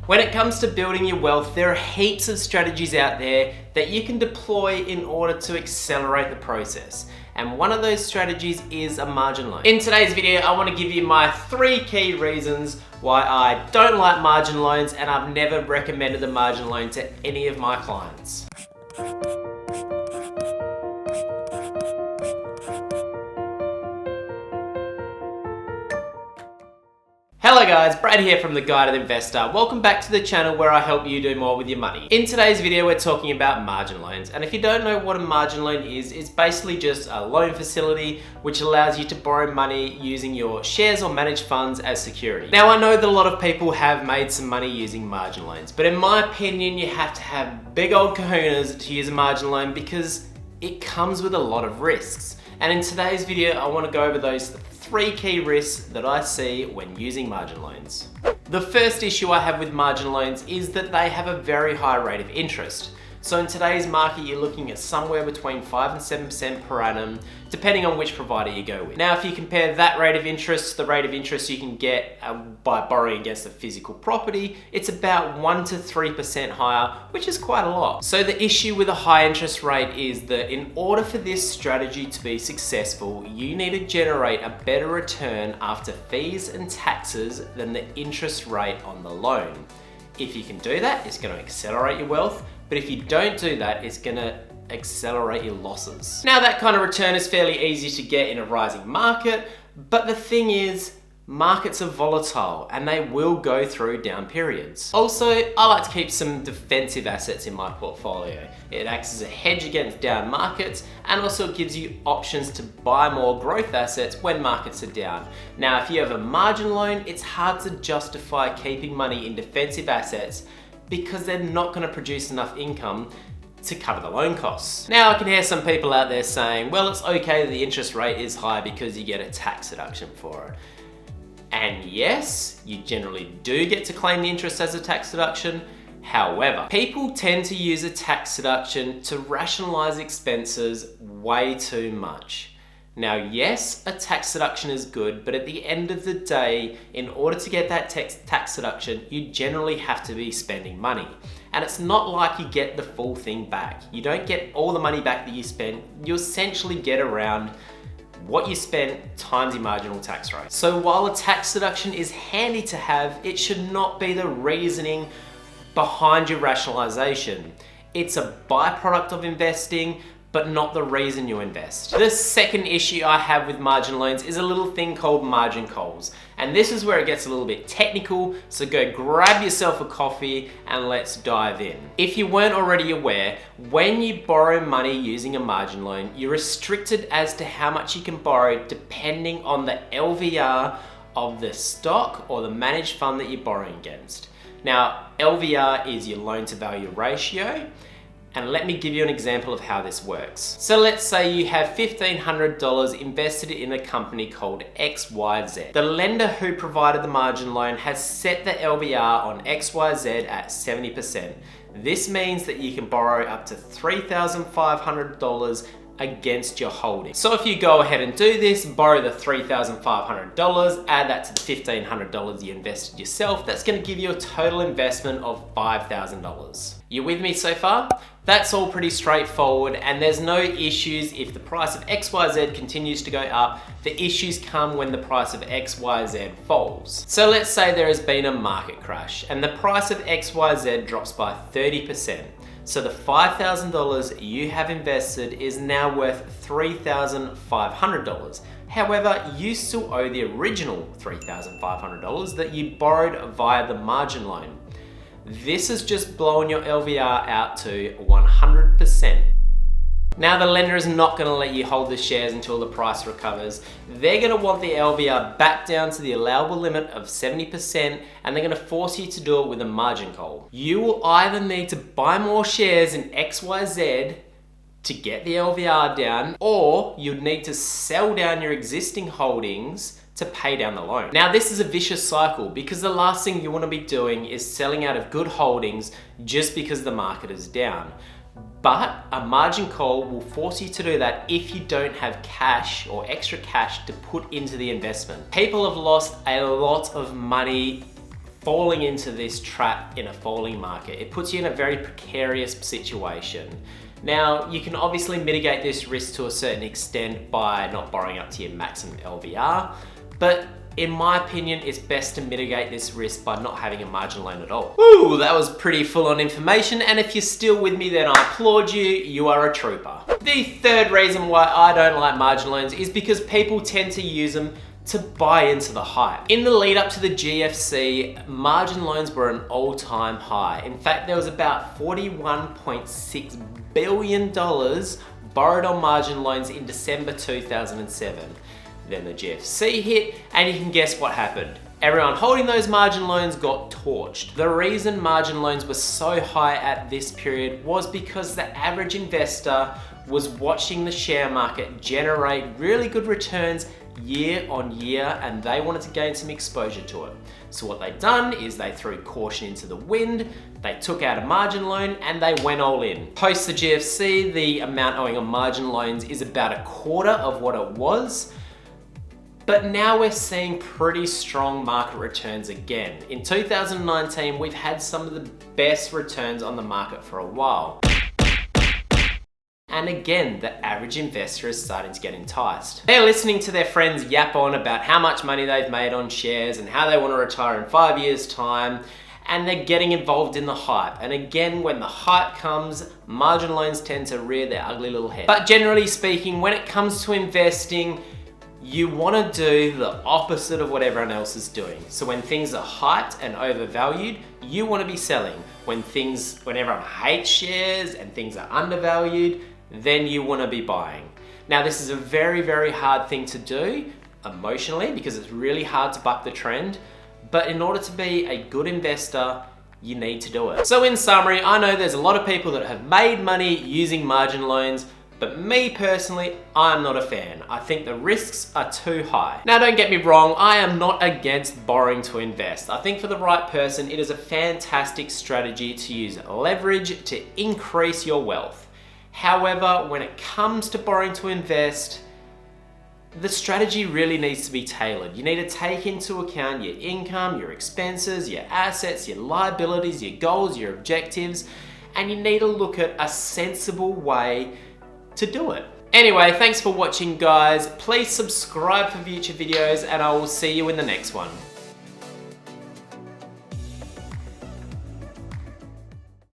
When it comes to building your wealth, there are heaps of strategies out there that you can deploy in order to accelerate the process. And one of those strategies is a margin loan. In today's video, I want to give you my 3 key reasons why I don't like margin loans, and I've never recommended a margin loan to any of my clients. Hello guys, Brad here from The Guided Investor. Welcome back to the channel where I help you do more with your money. In today's video, we're talking about margin loans. And if you don't know what a margin loan is, it's basically just a loan facility which allows you to borrow money using your shares or managed funds as security. Now, I know that a lot of people have made some money using margin loans, but in my opinion, you have to have big old kahunas to use a margin loan because it comes with a lot of risks. And in today's video, I want to go over those 3 key risks that I see when using margin loans. The first issue I have with margin loans is that they have a very high rate of interest. So in today's market, you're looking at somewhere between 5 and 7% per annum, depending on which provider you go with. Now, if you compare that rate of interest to the rate of interest you can get by borrowing against a physical property, it's about 1 to 3% higher, which is quite a lot. So the issue with a high interest rate is that in order for this strategy to be successful, you need to generate a better return after fees and taxes than the interest rate on the loan. If you can do that, it's going to accelerate your wealth. But if you don't do that, it's gonna accelerate your losses. Now, that kind of return is fairly easy to get in a rising market, but the thing is, markets are volatile and they will go through down periods. Also, I like to keep some defensive assets in my portfolio. It acts as a hedge against down markets, and also gives you options to buy more growth assets when markets are down. Now, if you have a margin loan, it's hard to justify keeping money in defensive assets because they're not going to produce enough income to cover the loan costs. Now, I can hear some people out there saying, well, it's okay that the interest rate is high because you get a tax deduction for it. And yes, you generally do get to claim the interest as a tax deduction. However, people tend to use a tax deduction to rationalize expenses way too much. Now, yes, a tax deduction is good, but at the end of the day, in order to get that tax deduction, you generally have to be spending money. And it's not like you get the full thing back. You don't get all the money back that you spent. You essentially get around what you spent times your marginal tax rate. So while a tax deduction is handy to have, it should not be the reasoning behind your rationalization. It's a byproduct of investing, but not the reason you invest. The second issue I have with margin loans is a little thing called margin calls. And this is where it gets a little bit technical, so go grab yourself a coffee and let's dive in. If you weren't already aware, when you borrow money using a margin loan, you're restricted as to how much you can borrow depending on the LVR of the stock or the managed fund that you're borrowing against. Now, LVR is your loan to value ratio. And let me give you an example of how this works. So let's say you have $1,500 invested in a company called XYZ. The lender who provided the margin loan has set the LVR on XYZ at 70%. This means that you can borrow up to $3,500 against your holding. So if you go ahead and do this, borrow the $3,500, add that to the $1,500 you invested yourself, that's going to give you a total investment of $5,000. You with me so far? That's all pretty straightforward, and there's no issues if the price of XYZ continues to go up. The issues come when the price of XYZ falls. So let's say there has been a market crash and the price of XYZ drops by 30%. So the $5,000 you have invested is now worth $3,500. However, you still owe the original $3,500 that you borrowed via the margin loan. This has just blown your LVR out to 100%. Now, the lender is not going to let you hold the shares until the price recovers. They're going to want the LVR back down to the allowable limit of 70%, and they're going to force you to do it with a margin call. You will either need to buy more shares in XYZ to get the LVR down, or you'd need to sell down your existing holdings to pay down the loan. Now, this is a vicious cycle because the last thing you want to be doing is selling out of good holdings just because the market is down. But a margin call will force you to do that if you don't have cash or extra cash to put into the investment. People have lost a lot of money falling into this trap in a falling market. It puts you in a very precarious situation. Now, you can obviously mitigate this risk to a certain extent by not borrowing up to your maximum LVR, but in my opinion, it's best to mitigate this risk by not having a margin loan at all. Ooh, that was pretty full on information, and if you're still with me, then I applaud you, you are a trooper. The third reason why I don't like margin loans is because people tend to use them to buy into the hype. In the lead up to the GFC, margin loans were an all-time high. In fact, there was about $41.6 billion borrowed on margin loans in December 2007. Then the GFC hit, and you can guess what happened. Everyone holding those margin loans got torched. The reason margin loans were so high at this period was because the average investor was watching the share market generate really good returns year on year, and they wanted to gain some exposure to it. So what they'd done is they threw caution into the wind, they took out a margin loan, and they went all in. Post the GFC, the amount owing on margin loans is about a quarter of what it was. But now we're seeing pretty strong market returns again. In 2019, we've had some of the best returns on the market for a while. And again, the average investor is starting to get enticed. They're listening to their friends yap on about how much money they've made on shares and how they want to retire in 5 years' time, and they're getting involved in the hype. And again, when the hype comes, margin loans tend to rear their ugly little head. But generally speaking, when it comes to investing, you want to do the opposite of what everyone else is doing. So when things are hyped and overvalued, you want to be selling. When everyone hates shares and things are undervalued, then you want to be buying. Now, this is a very, very hard thing to do emotionally because it's really hard to buck the trend. But in order to be a good investor, you need to do it. So in summary, I know there's a lot of people that have made money using margin loans, but me personally, I'm not a fan. I think the risks are too high. Now, don't get me wrong, I am not against borrowing to invest. I think for the right person, it is a fantastic strategy to use leverage to increase your wealth. However, when it comes to borrowing to invest, the strategy really needs to be tailored. You need to take into account your income, your expenses, your assets, your liabilities, your goals, your objectives, and you need to look at a sensible way to do it. Anyway, thanks for watching, guys. Please subscribe for future videos, and I will see you in the next one.